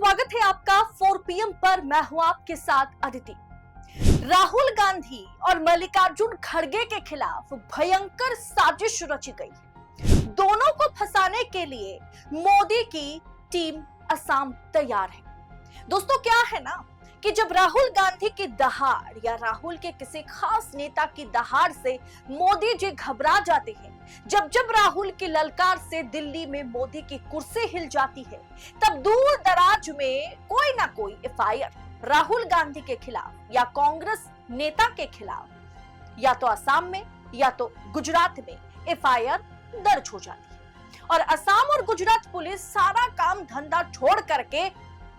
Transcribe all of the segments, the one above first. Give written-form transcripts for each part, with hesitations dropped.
स्वागत है आपका 4 PM पर। मैं हूं आपके साथ अदिति। राहुल गांधी और मल्लिकार्जुन खड़गे के खिलाफ भयंकर साजिश रची गई। दोनों को फंसाने के लिए मोदी की टीम असम तैयार है। दोस्तों, क्या है ना कि जब राहुल गांधी की दहाड़ या राहुल के किसी खास नेता की दहाड़ से मोदी जी घबरा जाते हैं, जब जब राहुल की ललकार से दिल्ली में मोदी की कुर्सी हिल जाती है, तब दूर दराज में कोई ना कोई एफआईआर राहुल गांधी के खिलाफ या कांग्रेस नेता के खिलाफ या तो असम में या तो गुजरात में एफआईआर दर्ज हो जाती है। और असम और गुजरात पुलिस सारा काम धंधा छोड़ करके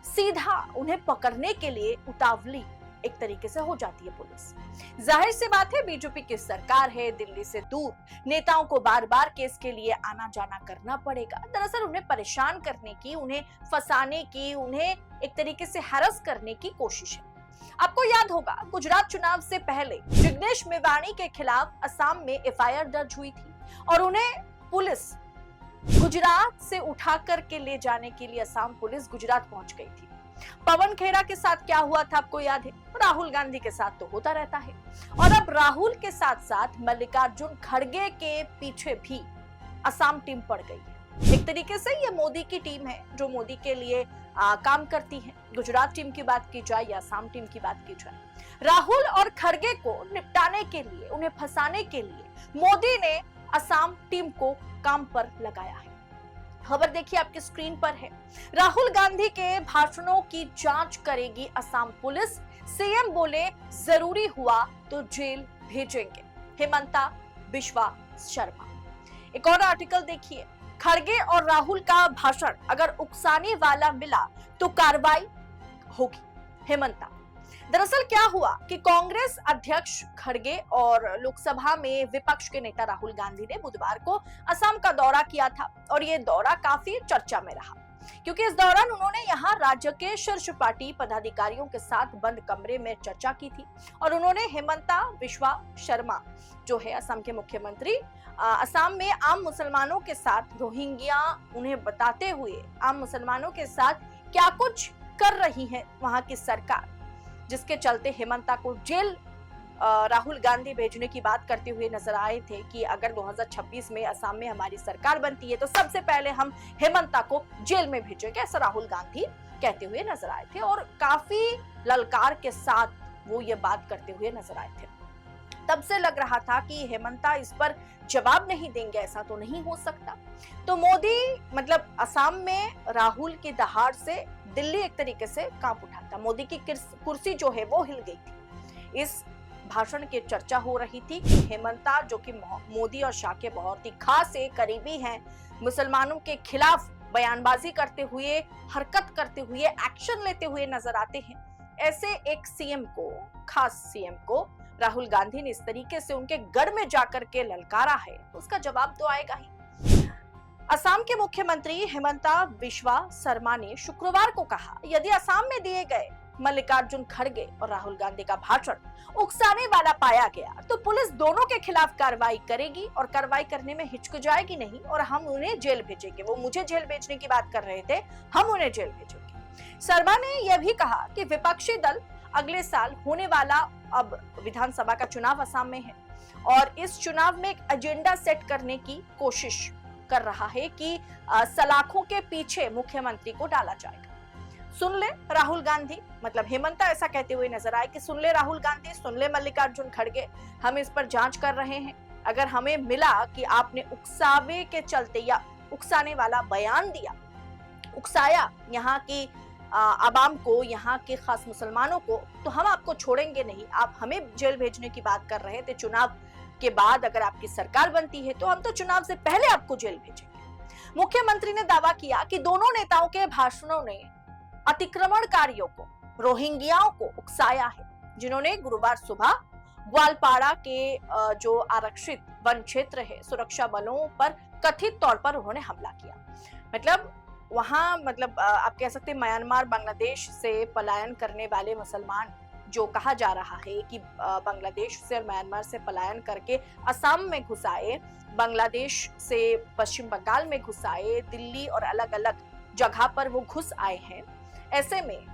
सीधा उन्हें पकड़ने के लिए उतावली एक तरीके से हो जाती है पुलिस। जाहिर सी बात है, बीजेपी की सरकार है, दिल्ली से दूर नेताओं को बार बार केस के लिए आना जाना करना पड़ेगा। दरअसल उन्हें परेशान करने की, उन्हें फंसाने की, उन्हें एक तरीके से हैरस करने की कोशिश है। आपको याद होगा, गुजरात चुनाव से पहले जिग्नेश मेवाणी के खिलाफ असम में एफआईआर दर्ज हुई थी और उन्हें पुलिस गुजरात से उठा करके ले जाने के लिए असम पुलिस गुजरात पहुंच गई थी। पवन खेरा के साथ क्या हुआ था आपको याद है? राहुल गांधी के साथ तो होता रहता है। और अब राहुल के साथ साथ मल्लिकार्जुन खड़गे के पीछे भी असम टीम पड़ गई है। एक तरीके से ये मोदी की टीम है जो मोदी के लिए काम करती है। गुजरात टीम की बात की जाए या असम टीम की बात की जाए, राहुल और खड़गे को निपटाने के लिए, उन्हें फंसाने के लिए मोदी ने असम टीम को काम पर लगाया है। खबर देखिए, आपकी स्क्रीन पर है। राहुल गांधी के भाषणों की जांच करेगी असम पुलिस। सीएम बोले जरूरी हुआ तो जेल भेजेंगे, हेमंता बिश्वा शर्मा। एक और आर्टिकल देखिए, खड़गे और राहुल का भाषण अगर उकसाने वाला मिला तो कार्रवाई होगी, हेमंता। दरअसल क्या हुआ कि कांग्रेस अध्यक्ष खड़गे और लोकसभा में विपक्ष के नेता राहुल गांधी ने बुधवार को असम का दौरा किया था और ये दौरा काफी चर्चा में रहा, क्योंकि इस दौरान उन्होंने यहाँ राज्य के शीर्ष पार्टी पदाधिकारियों के साथ बंद कमरे में चर्चा की थी और उन्होंने हेमंता बिश्वा शर्मा जो है असम के मुख्यमंत्री, असम में आम मुसलमानों के साथ रोहिंग्या उन्हें बताते हुए आम मुसलमानों के साथ क्या कुछ कर रही है वहां की सरकार, जिसके चलते हेमंता को जेल राहुल गांधी भेजने की बात करते हुए नजर आए थे कि अगर 2026 में असम में हमारी सरकार बनती है तो सबसे पहले हम हेमंता को जेल में भेजेंगे, ऐसा राहुल गांधी कहते हुए नजर आए थे और काफी ललकार के साथ वो ये बात करते हुए नजर आए थे। तब से लग रहा था कि हेमंता इस पर जवाब नहीं देंगे, ऐसा तो नहीं हो सकता। तो मोदी मतलब असम में राहुल की दहाड़ से दिल्ली एक तरीके से कांप उठा था। मोदी की कुर्सी जो है वो हिल गई थी। इस भाषण की चर्चा हो रही थी कि हेमंता, जो कि मोदी और शाह के बहुत ही खास करीबी हैं, मुसलमानों के खिलाफ बयानबाजी करते हुए, हरकत करते हुए, एक्शन लेते हुए नजर आते हैं। ऐसे एक सीएम को, खास सीएम को राहुल गांधी ने इस तरीके से उनके गढ़ में जाकर के ललकारा है, तो उसका जवाब तो आएगा ही। असम के मुख्यमंत्री हेमंता बिश्वा शर्मा ने शुक्रवार को कहा, यदि असम में दिए गए मल्लिकार्जुन खड़गे और राहुल गांधी का भाषण उकसाने वाला पाया गया तो पुलिस दोनों के खिलाफ कार्रवाई करेगी और कार्रवाई करने में हिचकिचाएगी नहीं और हम उन्हें जेल भेजेंगे। वो मुझे जेल भेजने की बात कर रहे थे, हम उन्हें जेल भेजेंगे। शर्मा ने यह भी कहा कि विपक्षी दल अगले साल होने वाला अब विधानसभा का चुनाव असम में है और इस चुनाव में एक एजेंडा सेट करने की कोशिश कर रहा है कि सलाखों के पीछे मुख्यमंत्री को डाला जाएगा। सुन ले राहुल गांधी, मतलब हेमंता ऐसा कहते हुए नजर आए कि सुन ले राहुल गांधी, सुन ले मल्लिकार्जुन खड़गे, हम इस पर जांच कर रहे हैं। अगर हमें मिला कि आपने उकसावे के चलते या उकसाने वाला बयान दिया, उकसाया यहाँ की आवाम को, यहाँ के खास मुसलमानों को, तो हम आपको छोड़ेंगे नहीं। आप हमें जेल भेजने की बात कर रहे थे, चुनाव के बाद अगर आपकी सरकार बनती है तो हम तो चुनाव से पहले आपको जेल भेजेंगे। मुख्यमंत्री ने दावा किया कि दोनों नेताओं के भाषणों ने अतिक्रमणकारियों को, रोहिंग्याओं को उकसाया है, जिन्होंने गुरुवार सुबह ग्वालपाड़ा के जो आरक्षित वन क्षेत्र है, सुरक्षा बलों पर कथित तौर पर उन्होंने हमला किया। मतलब वहां, मतलब आप कह सकते हैं म्यांमार, बांग्लादेश से पलायन करने वाले मुसलमान, जो कहा जा रहा है कि बांग्लादेश से और म्यांमार से पलायन करके असम में घुस आए, बांग्लादेश से पश्चिम बंगाल में घुस आए, दिल्ली और अलग अलग जगह पर वो घुस आए हैं। ऐसे में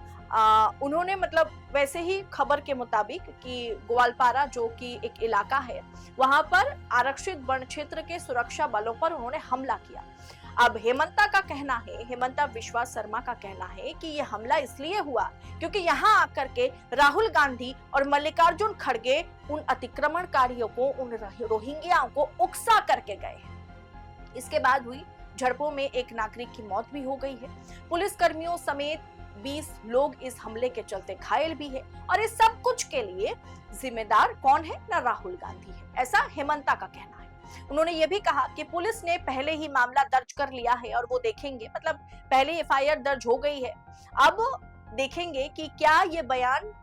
उन्होंने मतलब वैसे ही खबर के मुताबिक कि ग्वालपारा जो कि एक इलाका है, वहां पर आरक्षित वन क्षेत्र के सुरक्षा बलों पर उन्होंने हमला किया। अब हेमंता विश्वा शर्मा का कहना है कि यह हमला इसलिए हुआ क्योंकि यहां आकर के राहुल गांधी और मल्लिकार्जुन खड़गे उन अतिक्रमणकारियों को, उन रोहिंग्याओं को उकसा करके गए हैं। इसके बाद हुई झड़पों में एक नागरिक की मौत भी हो गई है। पुलिस कर्मियों समेत 20 लोग इस हमले के चलते घायल भी है और इस सब कुछ के लिए जिम्मेदार कौन है? ना राहुल गांधी है, ऐसा हेमंता का कहना है। उन्होंने ये भी कहा कि पुलिस ने पहले ही मामला दर्ज कर लिया है और वो देखेंगे, मतलब पहले एफआईआर दर्ज हो गई है, अब देखेंगे कि क्या ये बयान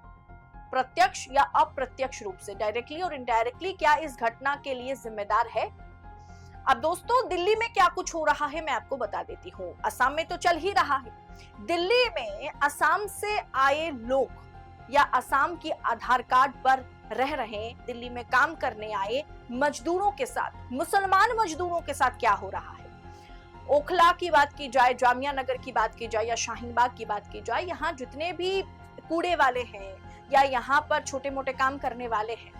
प्रत्यक्ष या अप्रत्यक्ष रूप से, डायरेक्टली और इनडायरेक्टली, क्या इस घटना के लिए जिम्मेदार है। अब दोस्तों, दिल्ली में क्या कुछ हो रहा है मैं आपको बता देती हूँ। असम में तो चल ही रहा है। दिल्ली में असम से आए लोग या असम की आधार कार्ड पर रह रहे, दिल्ली में काम करने आए मजदूरों के साथ, मुसलमान मजदूरों के साथ क्या हो रहा है। ओखला की बात की जाए, जामिया नगर की बात की जाए या शाहीन बाग की बात की जाए, यहाँ जितने भी कूड़े वाले हैं या यहाँ पर छोटे मोटे काम करने वाले हैं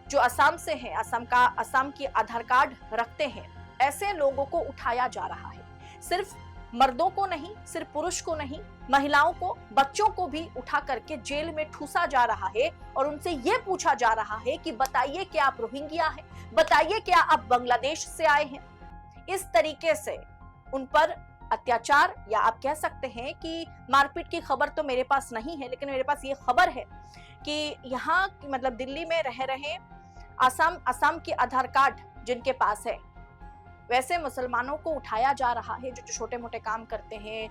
जो असम से हैं, असम की आधार कार्ड रखते हैं, ऐसे लोगों को उठाया जा रहा है। सिर्फ मर्दों को नहीं, सिर्फ पुरुष को नहीं, महिलाओं को, बच्चों को भी उठा करके जेल में ठूसा जा रहा है और उनसे ये पूछा जा रहा है कि बताइए क्या आप रोहिंग्या हैं, बताइए क्या आप बांग्लादेश से आए हैं। इस तरीके से उन पर अत्याचार, या आप कह सकते हैं कि मारपीट की खबर तो मेरे पास नहीं है, लेकिन मेरे पास ये खबर है कि यहाँ मतलब दिल्ली में रह रहे असम की आधार कार्ड जिनके पास है, वैसे मुसलमानों को उठाया जा रहा है। जो छोटे मोटे काम करते हैं,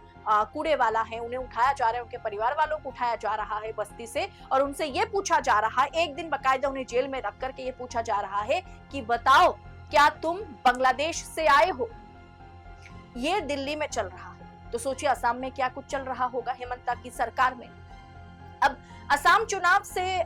कूड़े वाला है, उन्हें उठाया जा रहा है, उनके परिवार वालों को उठाया जा रहा है बस्ती से, और उनसे ये पूछा जा रहा है, एक दिन बकायदा उन्हें जेल में रख करके ये पूछा जा रहा है कि बताओ क्या तुम बांग्लादेश से आए हो। ये दिल्ली में चल रहा है, तो सोचिए असम में क्या कुछ चल रहा होगा हेमंता की सरकार में। अब असम चुनाव से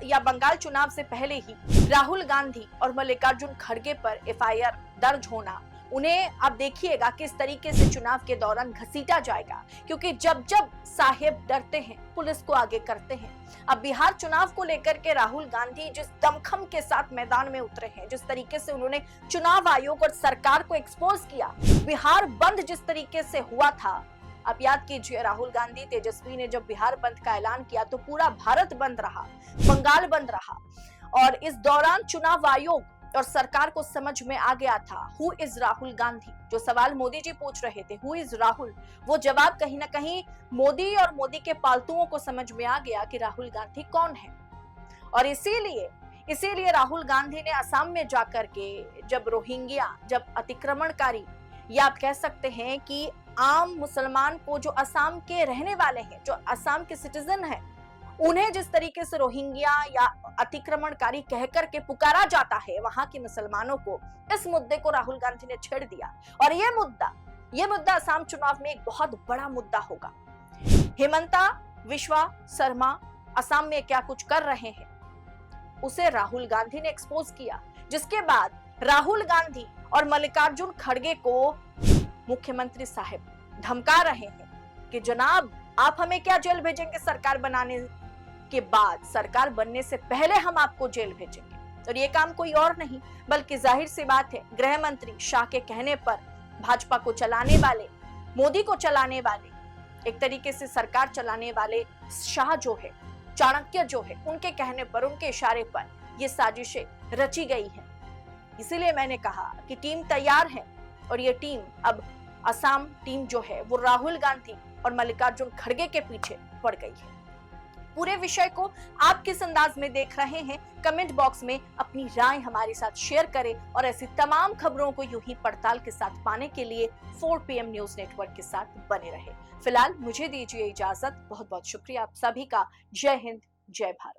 या बंगाल चुनाव से पहले ही राहुल गांधी और मल्लिकार्जुन खड़गे पर एफआईआर दर्ज होना, उन्हें अब देखिएगा किस तरीके से चुनाव के दौरान घसीटा जाएगा, क्योंकि जब जब साहेब डरते हैं पुलिस को आगे करते हैं। अब बिहार चुनाव को लेकर के राहुल गांधी जिस दमखम के साथ मैदान में उतरे हैं, जिस तरीके से उन्होंने चुनाव आयोग और सरकार को एक्सपोज किया, बिहार बंद जिस तरीके से हुआ था, आप याद कीजिए राहुल गांधी तेजस्वी ने जब बिहार बंद का ऐलान किया तो पूरा भारत बंद रहा, बंगाल बंद रहा, और इस दौरान चुनाव आयोग और सरकार को समझ में आ गया था हु इज राहुल गांधी। जो सवाल मोदी जी पूछ रहे थे, हु इज राहुल, वो जवाब कहीं ना कहीं मोदी और मोदी के पालतुओं को समझ में आ गया कि राहुल गांधी कौन है। और इसीलिए राहुल गांधी ने असम में जाकर के जब रोहिंग्या, जब अतिक्रमणकारी, या आप कह सकते हैं कि आम मुसलमान को, जो असम के रहने वाले हैं, जो असम के सिटीजन हैं, उन्हें जिस तरीके से रोहिंग्या या अतिक्रमणकारी कहकर के पुकारा जाता है वहां के मुसलमानों को, इस मुद्दे को राहुल गांधी ने छेड़ दिया। और ये मुद्दा असम चुनाव में एक बहुत बड़ा मुद्दा होगा। हेमंता विश्वा शर्मा असम में क्या कुछ कर रहे हैं उसे राहुल गांधी ने एक्सपोज किया, जिसके बाद राहुल गांधी और मल्लिकार्जुन खड़गे को मुख्यमंत्री साहब धमका रहे हैं कि जनाब आप हमें क्या जेल भेजेंगे, सरकार बनाने के बाद, सरकार बनने से पहले हम आपको जेल भेजेंगे। और ये काम कोई और नहीं बल्कि जाहिर सी बात है, गृह मंत्री शाह के कहने पर भाजपा को चलाने वाले, मोदी को चलाने वाले, एक तरीके से सरकार चलाने वाले शाह जो है, चाणक्य जो है, उनके कहने पर, उनके इशारे पर ये साजिशें रची गई हैं। इसीलिए मैंने कहा कि टीम तैयार है और ये टीम, अब असम टीम जो है वो राहुल गांधी और मल्लिकार्जुन खड़गे के पीछे पड़ गई है। पूरे विषय को आप किस अंदाज में देख रहे हैं, कमेंट बॉक्स में अपनी राय हमारे साथ शेयर करें और ऐसी तमाम खबरों को यूं ही पड़ताल के साथ पाने के लिए 4 PM न्यूज नेटवर्क के साथ बने रहे। फिलहाल मुझे दीजिए इजाजत। बहुत बहुत शुक्रिया आप सभी का। जय हिंद, जय भारत।